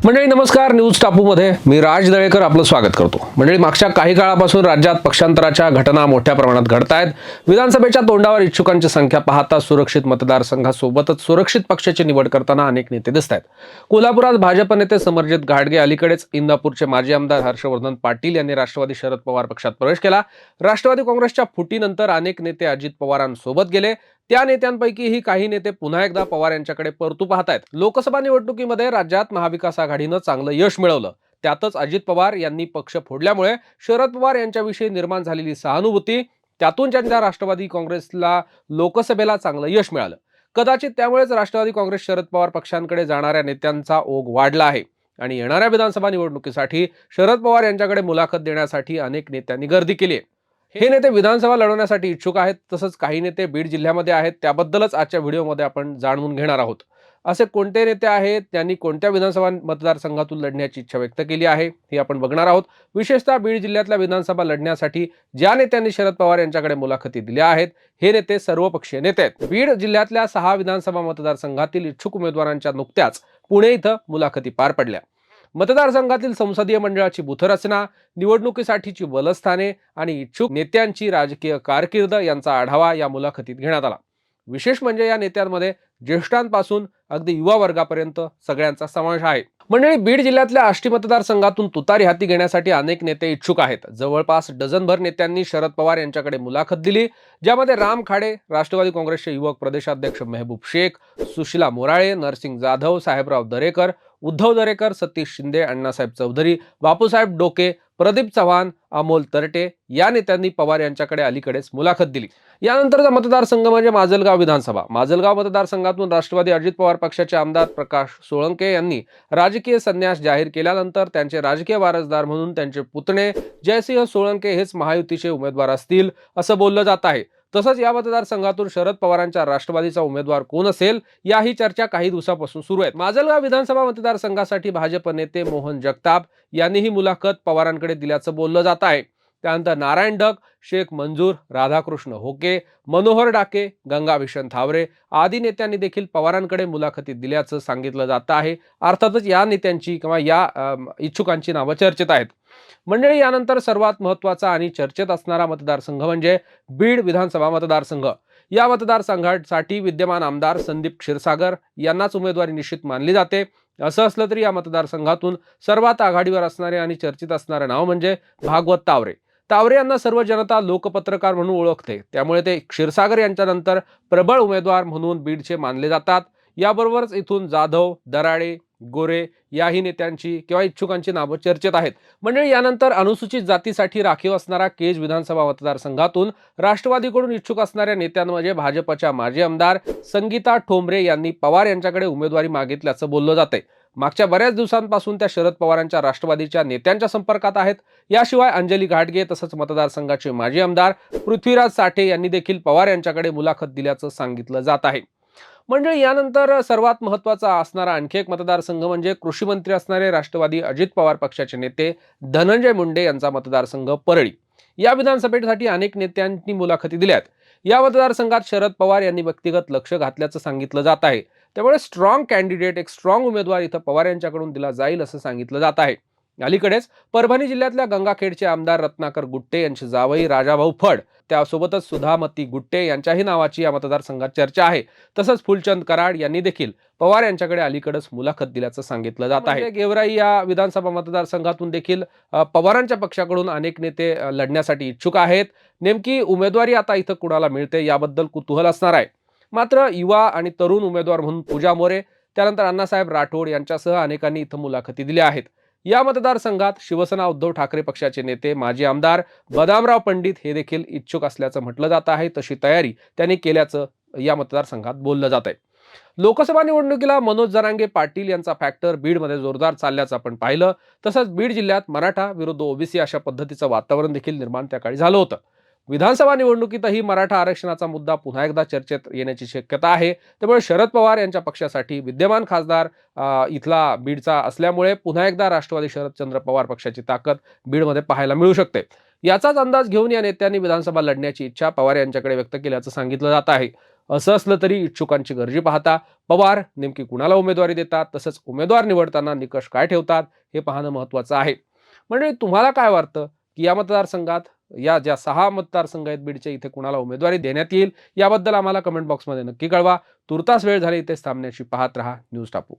मंडळी नमस्कार. न्यूज टापूमध्ये मी राज दळेकर आपलं स्वागत करतो. मंडळी मागच्या काही काळापासून राज्यात पक्षांतराच्या घटना मोठ्या प्रमाणात घडत आहेत. विधानसभेच्या तोंडावर इच्छुकांची संख्या पाहता सुरक्षित मतदारसंघासोबतच सुरक्षित पक्षाची निवड करताना अनेक नेते दिसत आहेत. कोल्हापुरात भाजप नेते समरजित घाटगे, अलीकडेच इंदापूरचे माजी आमदार हर्षवर्धन पाटील यांनी राष्ट्रवादी शरद पवार पक्षात प्रवेश केला. राष्ट्रवादी काँग्रेसच्या फुटीनंतर अनेक नेते अजित पवारांसोबत गेले. त्या नेत्यांपैकीही काही नेते पुन्हा एकदा पवार यांच्याकडे परतू पाहतायत. लोकसभा निवडणुकीमध्ये राज्यात महाविकास आघाडीनं चांगलं यश मिळवलं. त्यातच अजित पवार यांनी पक्ष फोडल्यामुळे शरद पवार यांच्याविषयी निर्माण झालेली सहानुभूती, त्यातून त्यांच्या राष्ट्रवादी काँग्रेसला लोकसभेला चांगलं यश मिळालं. कदाचित त्यामुळेच राष्ट्रवादी काँग्रेस शरद पवार पक्षांकडे जाणाऱ्या नेत्यांचा ओघ वाढला आहे आणि येणाऱ्या विधानसभा निवडणुकीसाठी शरद पवार यांच्याकडे मुलाखत देण्यासाठी अनेक नेत्यांनी गर्दी केली आहे. हे नेते विधानसभा लढवण्यासाठी इच्छुक आहेत. तसंच काही नेते बीड जिल्ह्यामध्ये आहेत. त्याबद्दलच आजच्या व्हिडिओमध्ये आपण जाणून घेणार आहोत. असे कोणते नेते आहेत, त्यांनी कोणत्या विधानसभा मतदारसंघातून लढण्याची इच्छा व्यक्त केली आहे हे आपण बघणार आहोत. विशेषतः बीड जिल्ह्यातल्या विधानसभा लढण्यासाठी ज्या नेत्यांनी शरद पवार यांच्याकडे मुलाखती दिल्या आहेत, हे नेते सर्वपक्षीय नेते आहेत. बीड जिल्ह्यातल्या 6 विधानसभा मतदारसंघातील इच्छुक उमेदवारांच्या नुकत्याच पुणे इथं मुलाखती पार पडल्या. मतदारसंघातील संसदीय मंडळाची बूथरचना, निवडणुकीसाठीची बलस्थाने आणि इच्छुक नेत्यांची राजकीय कारकीर्द यांचा आढावा या मुलाखतीत घेण्यात आला. विशेष म्हणजे या नेत्यांमध्ये ज्येष्ठांपासून अगदी युवा वर्गापर्यंत सगळ्यांचा समावेश आहे. मंडळी, बीड जिल्ह्यातल्या आष्टी मतदारसंघातून तुतारी हाती घेण्यासाठी अनेक नेते इच्छुक आहेत. जवळपास डझनभर नेत्यांनी शरद पवार यांच्याकडे मुलाखत दिली, ज्यामध्ये राम खाडे, राष्ट्रवादी काँग्रेसचे युवक प्रदेशाध्यक्ष मेहबूब शेख, सुशीला मोराळे, नरसिंग जाधव, साहेबराव दरेकर, उद्धव दरेकर, सतीश शिंदे, अण्णासाहेब चौधरी, बापूसाहेब डोके, प्रदीप चव्हाण, अमोल तरटे या नेत्यांनी पवार यांच्याकडे अलीकडेच मुलाखत दिली. यानंतरचा मतदारसंघ म्हणजे माजलगाव विधानसभा. माजलगाव मतदारसंघातून राष्ट्रवादी अजित पवार पक्षाचे आमदार प्रकाश सोळंके यांनी राजकीय संन्यास जाहीर केल्यानंतर त्यांचे राजकीय वारसदार म्हणून त्यांचे पुतणे जयसिंह सोळंके हेच महायुतीचे उमेदवार असतील असं बोललं जात आहे. तसंच या मतदारसंघातून शरद पवारांच्या राष्ट्रवादीचा उमेदवार कोण असेल याही चर्चा काही दिवसापासून सुरू आहेत. माजलगाव विधानसभा मतदारसंघासाठी भाजप नेते मोहन जगताप यांनीही मुलाखत पवारांकडे दिल्याचं बोललं जात आहे. त्यानंतर नारायण डग, शेख मंजूर, राधाकृष्ण होके, मनोहर डाके, गंगाभिषण थावरे आदी नेत्यांनी देखील पवारांकडे मुलाखती दिल्याचं सांगितलं जात आहे. अर्थातच या नेत्यांची किंवा या इच्छुकांची नावं चर्चेत आहेत. मंडळी, यानंतर सर्वात महत्त्वाचा आणि चर्चेत असणारा मतदारसंघ म्हणजे बीड विधानसभा मतदारसंघ. या मतदारसंघासाठी विद्यमान आमदार संदीप क्षीरसागर यांनाच उमेदवारी निश्चित मानली जाते. असं असलं तरी या मतदारसंघातून सर्वात आघाडीवर असणारे आणि चर्चित असणारे नाव म्हणजे भागवत तावरे. तावरे यांना सर्व जनता लोकपत्रकार म्हणून ओळखते, त्यामुळे ते क्षीरसागर यांच्यानंतर प्रबळ उमेदवार म्हणून बीडचे मानले जातात. याबरोबरच इथून जाधव, दराडे, गोरे याही नेत्यांची किंवा इच्छुकांची नावं चर्चेत आहेत. म्हणजे यानंतर अनुसूचित जातीसाठी राखीव असणारा केज विधानसभा मतदारसंघातून राष्ट्रवादीकडून इच्छुक असणाऱ्या नेत्यांमध्ये भाजपच्या माजी आमदार संगीता ठोंबरे यांनी पवार यांच्याकडे उमेदवारी मागितल्याचं बोललं जातंय. मागच्या बऱ्याच दिवसांपासून त्या शरद पवारांच्या राष्ट्रवादीच्या नेत्यांच्या संपर्कात आहेत. याशिवाय अंजली घाटगे तसंच मतदारसंघाचे माजी आमदार पृथ्वीराज साठे यांनी देखील पवार यांच्याकडे मुलाखत दिल्याचं सांगितलं जात आहे. म्हणजे यानंतर सर्वात महत्त्वाचा असणारा आणखी एक मतदारसंघ म्हणजे कृषी मंत्री असणारे राष्ट्रवादी अजित पवार पक्षाचे नेते धनंजय मुंडे यांचा मतदारसंघ परळी. या विधानसभेसाठी अनेक नेत्यांनी मुलाखती दिल्यात. या मतदारसंघात शरद पवार यांनी व्यक्तिगत लक्ष घातल्याचं सांगितलं जात आहे. त्यामुळे स्ट्रॉंग कॅन्डिडेट, एक स्ट्रॉंग उमेदवार इथं पवार यांच्याकडून दिला जाईल असं सांगितलं जात आहे. अलीकडेच परभणी जिल्ह्यातल्या गंगाखेडचे आमदार रत्नाकर गुट्टे यांचे जावई राजाभाऊ फड, त्यासोबतच सुधामती गुट्टे यांच्याही नावाची या मतदारसंघात चर्चा आहे. तसंच फुलचंद कराड यांनी देखील पवार यांच्याकडे अलीकडेच मुलाखत दिल्याचं सांगितलं जात आहे. गेवराई या विधानसभा मतदारसंघातून देखील पवारांच्या पक्षाकडून अनेक नेते लढण्यासाठी इच्छुक आहेत. नेमकी उमेदवारी आता इथं कुणाला मिळते याबद्दल कुतूहल असणार आहे. मात्र युवा आणि तरुण उमेदवार म्हणून पूजा मोरे, त्यानंतर अण्णासाहेब राठोड यांच्यासह अनेकांनी इथं मुलाखती दिल्या आहेत. या मतदारसंघात शिवसेना उद्धव ठाकरे पक्षाचे नेते माजी आमदार बदामराव पंडित हे देखील इच्छुक असल्याचं म्हटलं जात आहे. तशी तयारी त्यांनी केल्याचं या मतदारसंघात बोललं जात आहे. लोकसभा निवडणुकीला मनोज जरांगे पाटील यांचा फॅक्टर बीडमध्ये जोरदार चालल्याचं आपण पाहिलं. तसंच बीड जिल्ह्यात मराठा विरुद्ध ओबीसी अशा पद्धतीचं वातावरण देखील निर्माण त्याकाळी झालं होतं. विधानसभा निवडणुकीतही मराठा आरक्षणाचा मुद्दा पुन्हा एकदा चर्चेत येण्याची शक्यता आहे. त्यामुळे शरद पवार यांच्या पक्षासाठी विद्यमान खासदार इथला बीडचा असल्यामुळे पुन्हा एकदा राष्ट्रवादी शरदचंद्र पवार पक्षाची ताकद बीडमध्ये पाहायला मिळू शकते. याचाच अंदाज घेऊन या नेत्यांनी विधानसभा लढण्याची इच्छा पवार यांच्याकडे व्यक्त केल्याचं सांगितलं जात आहे. असं असलं तरी इच्छुकांची गर्दी पाहता पवार नेमकी कुणाला उमेदवारी देतात, तसंच उमेदवार निवडताना निकष काय ठेवतात हे पाहणं महत्त्वाचं आहे. म्हणजे तुम्हाला काय वाटतं की या मतदारसंघात, या ज्या 6 मतदारसंघ आहेत बीडचे, इथे कुणाला उमेदवारी देण्यात येईल याबद्दल आम्हाला कमेंट बॉक्समध्ये नक्की कळवा. तुर्तास वेळ झाली इथेच थांबण्याची. पाहत रहा न्यूज टापू.